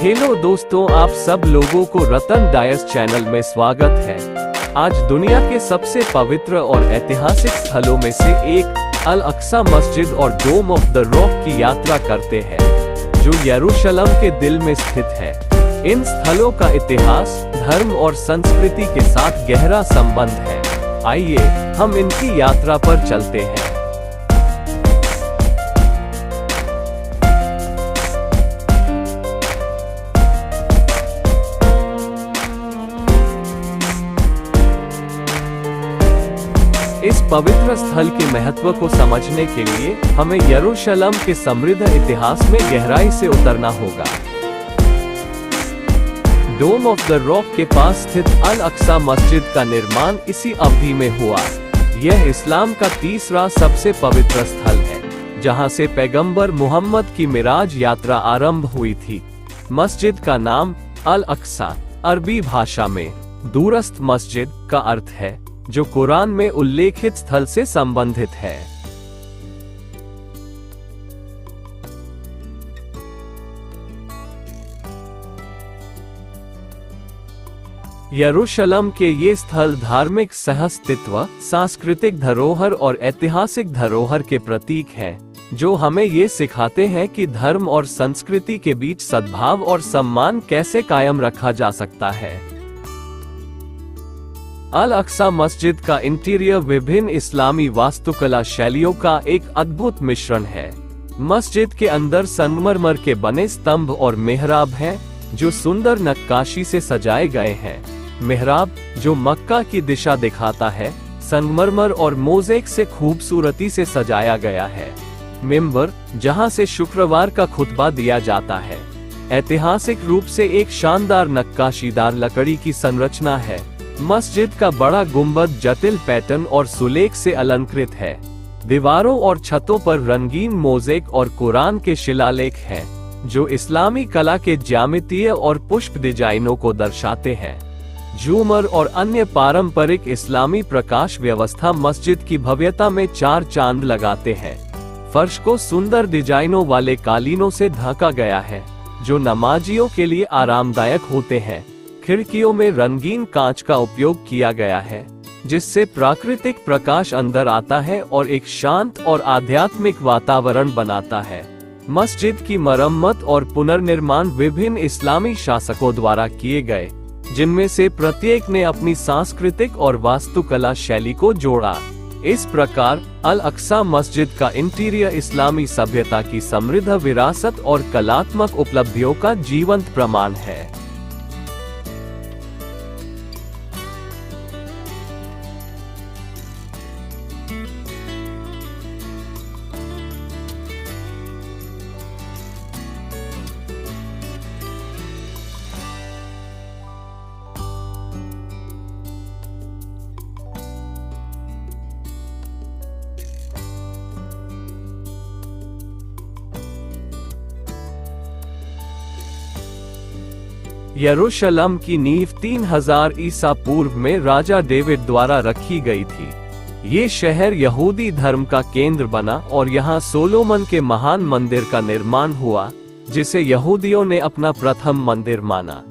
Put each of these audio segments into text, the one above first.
Hello दोस्तों, आप सब लोगों को रतन डायस चैनल में स्वागत है। आज दुनिया के सबसे पवित्र और ऐतिहासिक स्थलों में से एक अल अक्सा मस्जिद और डोम ऑफ द रॉक की यात्रा करते हैं, जो यरूशलेम के दिल में स्थित है। इन स्थलों का इतिहास, धर्म और संस्कृति के साथ गहरा संबंध है। आइए हम इनकी यात्रा पर चलते हैं। इस पवित्र स्थल के महत्व को समझने के लिए हमें यरूशलेम के समृद्ध इतिहास में गहराई से उतरना होगा। डोम ऑफ द रॉक के पास स्थित अल अक्सा मस्जिद का निर्माण इसी अवधि में हुआ। यह इस्लाम का तीसरा सबसे पवित्र स्थल है, जहां से पैगंबर मुहम्मद की मिराज यात्रा आरंभ हुई थी। मस्जिद का नाम अल अक्सा अरबी भाषा में दूरस्थ मस्जिद का अर्थ है, जो कुरान में उल्लेखित स्थल से संबंधित है। यरूशलेम के ये स्थल धार्मिक सहअस्तित्व, सांस्कृतिक धरोहर और ऐतिहासिक धरोहर के प्रतीक हैं, जो हमें ये सिखाते हैं कि धर्म और संस्कृति के बीच सद्भाव और सम्मान कैसे कायम रखा जा सकता है। अल अक्सा मस्जिद का इंटीरियर विभिन्न इस्लामी वास्तुकला शैलियों का एक अद्भुत मिश्रण है। मस्जिद के अंदर संगमरमर के बने स्तंभ और मेहराब हैं, जो सुंदर नक्काशी से सजाए गए हैं। मेहराब, जो मक्का की दिशा दिखाता है, संगमरमर और मोज़ेक से खूबसूरती से सजाया गया है। मिंबर, जहां से शुक्रवार का खुतबा दिया जाता है, ऐतिहासिक रूप से एक शानदार नक्काशीदार लकड़ी की संरचना है। मस्जिद का बड़ा गुंबद जटिल पैटर्न और सुलेख से अलंकृत है। दीवारों और छतों पर रंगीन मोज़ेक और कुरान के शिलालेख हैं, जो इस्लामी कला के ज्यामितीय और पुष्प डिजाइनों को दर्शाते हैं। झूमर और अन्य पारंपरिक इस्लामी प्रकाश व्यवस्था मस्जिद की भव्यता में चार चांद लगाते हैं। फर्श को सुंदर डिजाइनों वाले कालीनों से ढका गया है, जो नमाजियों के लिए आरामदायक होते हैं। खिड़कियों में रंगीन कांच का उपयोग किया गया है, जिससे प्राकृतिक प्रकाश अंदर आता है और एक शांत और आध्यात्मिक वातावरण बनाता है। मस्जिद की मरम्मत और पुनर्निर्माण विभिन्न इस्लामी शासकों द्वारा किए गए, जिनमें से प्रत्येक ने अपनी सांस्कृतिक और वास्तुकला शैली को जोड़ा। इस प्रकार अल अक्सा मस्जिद का इंटीरियर इस्लामी सभ्यता की समृद्ध विरासत और कलात्मक उपलब्धियों का जीवंत प्रमाण है। यरूशलेम की नींव 3000 ईसा पूर्व में राजा डेविड द्वारा रखी गई थी। ये शहर यहूदी धर्म का केंद्र बना और यहाँ सोलोमन के महान मंदिर का निर्माण हुआ, जिसे यहूदियों ने अपना प्रथम मंदिर माना।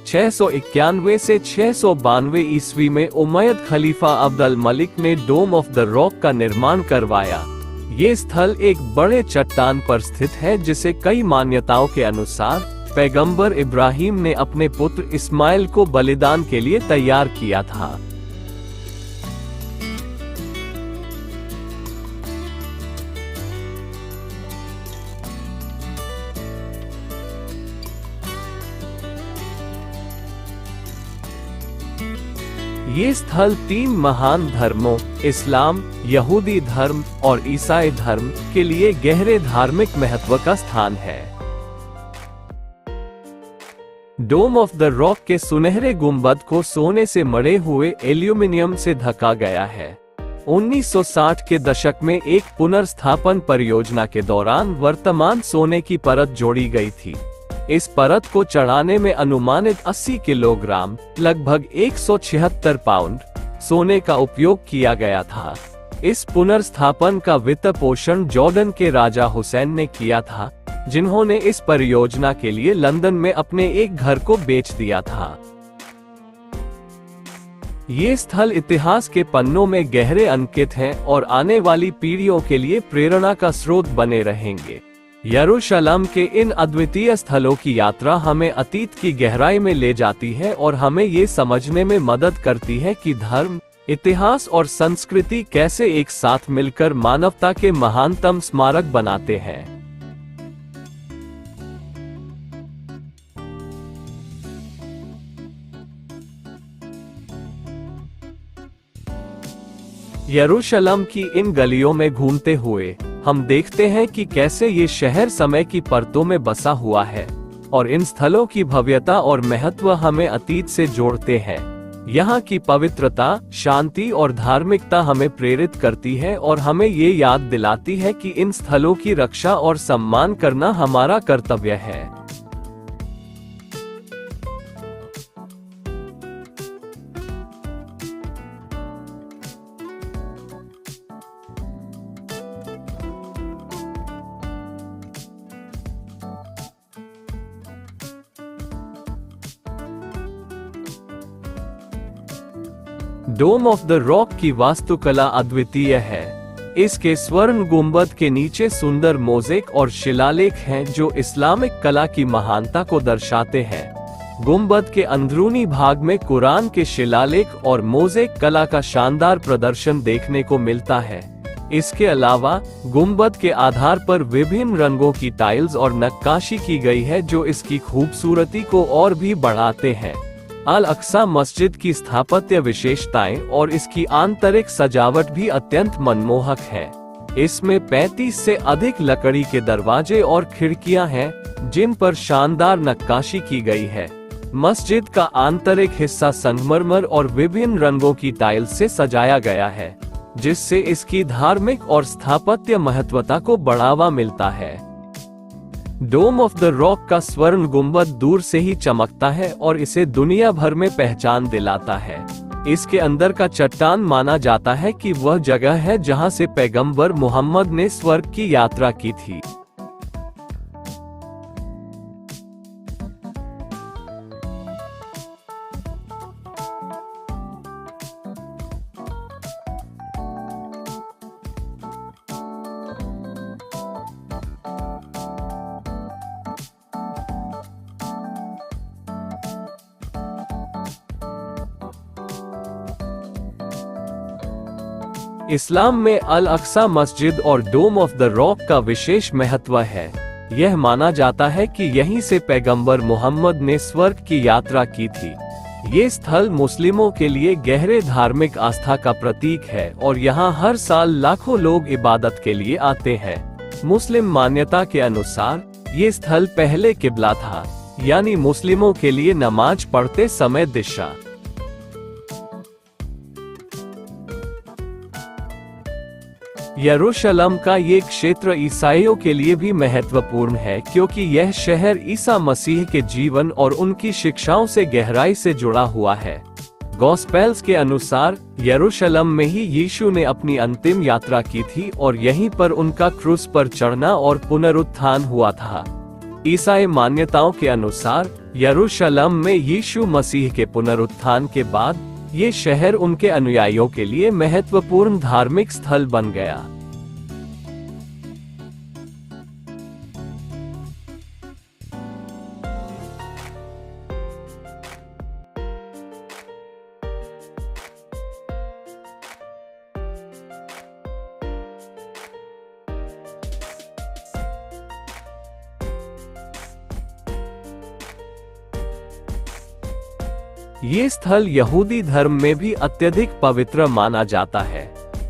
691 से 692 ईस्वी में उमय्यद खलीफा अब्द अल मलिक ने डोम ऑफ द रॉक का निर्माण करवाया। ये स्थल एक बड़े चट्टान पर स्थित है, जिसे कई मान्यताओं के अनुसार पैगंबर इब्राहिम ने अपने पुत्र इस्माइल को बलिदान के लिए तैयार किया था। ये स्थल तीन महान धर्मों, इस्लाम, यहूदी धर्म और ईसाई धर्म के लिए गहरे धार्मिक महत्व का स्थान है। डोम ऑफ द रॉक के सुनहरे गुंबद को सोने से मढ़े हुए एल्यूमिनियम से ढका गया है। 1960 के दशक में एक पुनर्स्थापन परियोजना के दौरान वर्तमान सोने की परत जोड़ी गई थी। इस परत को चढ़ाने में अनुमानित 80 किलोग्राम, लगभग 176 पाउंड सोने का उपयोग किया गया था। इस पुनर्स्थापन का वित्त पोषण जॉर्डन के राजा हुसैन ने किया था, जिन्होंने इस परियोजना के लिए लंदन में अपने एक घर को बेच दिया था। ये स्थल इतिहास के पन्नों में गहरे अंकित हैं और आने वाली पीढ़ियों के लिए प्रेरणा का स्रोत बने रहेंगे। यरूशलेम के इन अद्वितीय स्थलों की यात्रा हमें अतीत की गहराई में ले जाती है और हमें ये समझने में मदद करती है कि धर्म, इतिहास और संस्कृति कैसे एक साथ मिलकर मानवता के महानतम स्मारक बनाते हैं। यरूशलेम की इन गलियों में घूमते हुए हम देखते हैं कि कैसे ये शहर समय की परतों में बसा हुआ है और इन स्थलों की भव्यता और महत्व हमें अतीत से जोड़ते हैं। यहाँ की पवित्रता, शांति और धार्मिकता हमें प्रेरित करती है और हमें ये याद दिलाती है कि इन स्थलों की रक्षा और सम्मान करना हमारा कर्तव्य है। डोम ऑफ द रॉक की वास्तुकला अद्वितीय है। इसके स्वर्ण गुंबद के नीचे सुंदर मोज़ेक और शिलालेख हैं जो इस्लामिक कला की महानता को दर्शाते हैं। गुंबद के अंदरूनी भाग में कुरान के शिलालेख और मोज़ेक कला का शानदार प्रदर्शन देखने को मिलता है। इसके अलावा गुंबद के आधार पर विभिन्न रंगों की टाइल्स और नक्काशी की गई है जो इसकी खूबसूरती को और भी बढ़ाते हैं। अल अक्सा मस्जिद की स्थापत्य विशेषताएं और इसकी आंतरिक सजावट भी अत्यंत मनमोहक है। इसमें 35 से अधिक लकड़ी के दरवाजे और खिड़कियां हैं जिन पर शानदार नक्काशी की गई है। मस्जिद का आंतरिक हिस्सा संगमरमर और विभिन्न रंगों की टाइल्स से सजाया गया है, जिससे इसकी धार्मिक और स्थापत्य महत्वता को बढ़ावा मिलता है। डोम ऑफ द रॉक का स्वर्ण गुंबद दूर से ही चमकता है और इसे दुनिया भर में पहचान दिलाता है। इसके अंदर का चट्टान माना जाता है कि वह जगह है जहां से पैगंबर मोहम्मद ने स्वर्ग की यात्रा की थी। इस्लाम में अल अक्सा मस्जिद और डोम ऑफ द रॉक का विशेष महत्व है। यह माना जाता है कि यहीं से पैगंबर मोहम्मद ने स्वर्ग की यात्रा की थी। ये स्थल मुस्लिमों के लिए गहरे धार्मिक आस्था का प्रतीक है और यहाँ हर साल लाखों लोग इबादत के लिए आते हैं। मुस्लिम मान्यता के अनुसार ये स्थल पहले किबला था, यानी मुस्लिमों के लिए नमाज पढ़ते समय दिशा। यरूशलेम का ये क्षेत्र ईसाइयों के लिए भी महत्वपूर्ण है क्योंकि यह शहर ईसा मसीह के जीवन और उनकी शिक्षाओं से गहराई से जुड़ा हुआ है। गॉस्पेल्स के अनुसार यरूशलेम में ही यीशु ने अपनी अंतिम यात्रा की थी और यहीं पर उनका क्रूस पर चढ़ना और पुनरुत्थान हुआ था। ईसाई मान्यताओं के अनुसार यरूशलेम में यीशु मसीह के पुनरुत्थान के बाद ये शहर उनके अनुयायियों के लिए महत्वपूर्ण धार्मिक स्थल बन गया। ये स्थल यहूदी धर्म में भी अत्यधिक पवित्र माना जाता है।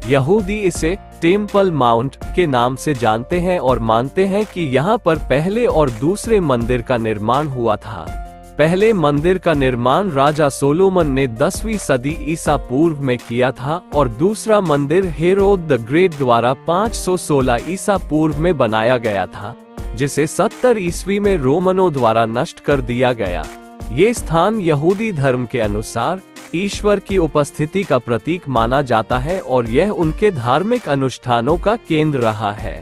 यहूदी इसे टेम्पल माउंट के नाम से जानते हैं और मानते हैं कि यहाँ पर पहले और दूसरे मंदिर का निर्माण हुआ था। पहले मंदिर का निर्माण राजा सोलोमन ने 10वीं सदी ईसा पूर्व में किया था और दूसरा मंदिर हेरोद द ग्रेट द्वारा 516 ईसा पूर्व में बनाया गया था, जिसे 70 ईस्वी में रोमनों द्वारा नष्ट कर दिया गया। ये स्थान यहूदी धर्म के अनुसार ईश्वर की उपस्थिति का प्रतीक माना जाता है और यह उनके धार्मिक अनुष्ठानों का केंद्र रहा है।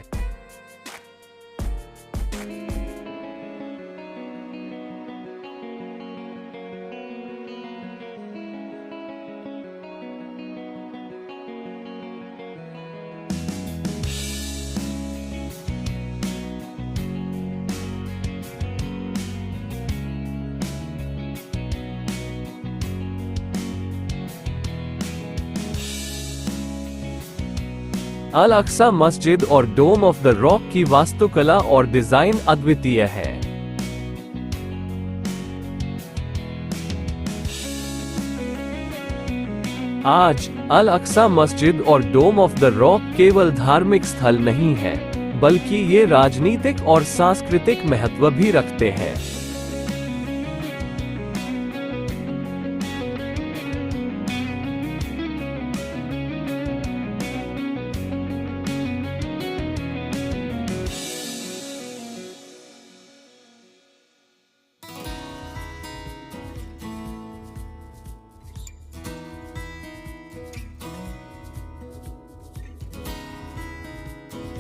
अल अक्सा मस्जिद और डोम ऑफ द रॉक की वास्तुकला और डिजाइन अद्वितीय है। आज अल अक्सा मस्जिद और डोम ऑफ द रॉक केवल धार्मिक स्थल नहीं है, बल्कि ये राजनीतिक और सांस्कृतिक महत्व भी रखते हैं।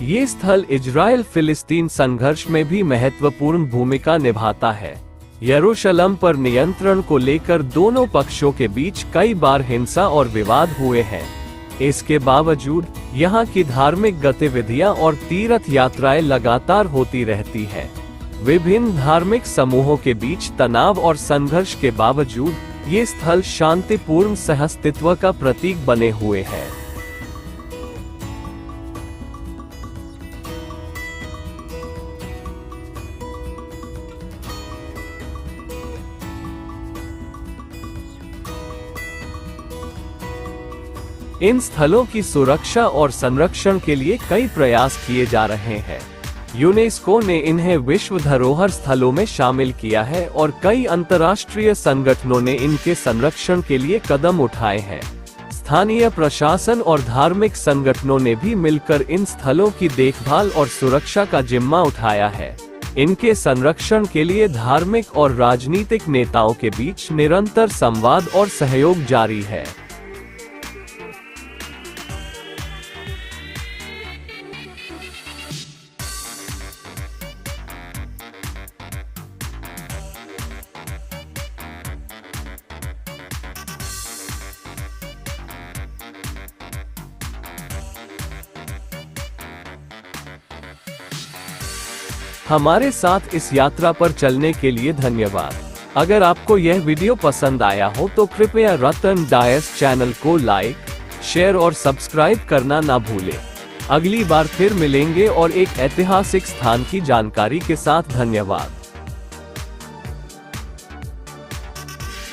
ये स्थल इजराइल फिलिस्तीन संघर्ष में भी महत्वपूर्ण भूमिका निभाता है। यरूशलेम पर नियंत्रण को लेकर दोनों पक्षों के बीच कई बार हिंसा और विवाद हुए हैं। इसके बावजूद यहाँ की धार्मिक गतिविधियाँ और तीर्थ यात्राएं लगातार होती रहती हैं। विभिन्न धार्मिक समूहों के बीच तनाव और संघर्ष के बावजूद ये स्थल शांतिपूर्ण सहअस्तित्व का प्रतीक बने हुए हैं। इन स्थलों की सुरक्षा और संरक्षण के लिए कई प्रयास किए जा रहे हैं। यूनेस्को ने इन्हें विश्व धरोहर स्थलों में शामिल किया है और कई अंतर्राष्ट्रीय संगठनों ने इनके संरक्षण के लिए कदम उठाए हैं। स्थानीय प्रशासन और धार्मिक संगठनों ने भी मिलकर इन स्थलों की देखभाल और सुरक्षा का जिम्मा उठाया है। इनके संरक्षण के लिए धार्मिक और राजनीतिक नेताओं के बीच निरंतर संवाद और सहयोग जारी है। हमारे साथ इस यात्रा पर चलने के लिए धन्यवाद। अगर आपको यह वीडियो पसंद आया हो तो कृपया रतन डायस चैनल को लाइक, शेयर और सब्सक्राइब करना ना भूलें। अगली बार फिर मिलेंगे और एक ऐतिहासिक स्थान की जानकारी के साथ। धन्यवाद।